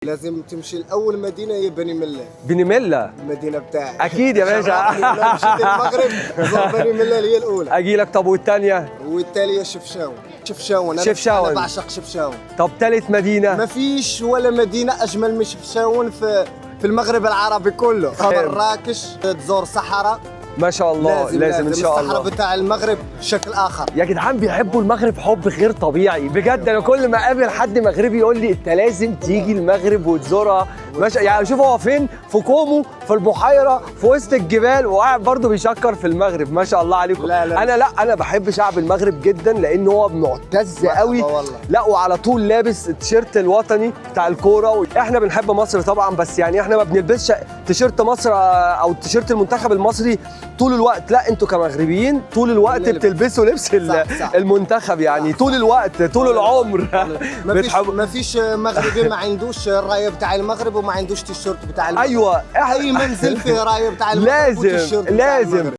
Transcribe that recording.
لازم تمشي لأول مدينة هي بني ملة. بني ملة المدينة بتاعي اكيد يا باشا. لو مشيت المغرب زور بني ملة هي الأولى، اجي لك. طب والثانيه؟ والتالية شفشاون. شفشاون شفشاون. أنا بعشق شفشاون. طب ثالث مدينه؟ ما فيش ولا مدينة أجمل من شفشاون في المغرب العربي كله. مراكش تزور صحراء، ما شاء الله. لازم ان شاء الله. الصحراء بتاع المغرب شكل آخر. يا جدعان بيحبوا المغرب حب غير طبيعي بجد. انا كل ما اقابل حد مغربي يقول لي انت لازم تيجي المغرب وتزورها. يعني شوف هو فين، في كومو، في البحيره، في وسط الجبال، وقاعد برضه بيشكر في المغرب. ما شاء الله عليكم. لا. انا بحب شعب المغرب جدا لان هو معتز قوي. والله. لا وعلى طول لابس التيشيرت الوطني بتاع الكوره. احنا بنحب مصر طبعا، بس يعني احنا ما بنلبسش تيشيرت مصر او تيشيرت المنتخب المصري طول الوقت. لا انتوا كمغربيين طول الوقت بتلبسوا لبس صح. المنتخب يعني. طول الوقت طول العمر. ما فيش مغربي ما عندوش الرايه بتاع المغرب وما عندوش تيشيرت بتاع المغرب. ايوه اي منزل فيه رايه بتاع المغرب وتيشيرت بتاع لازم المغرب.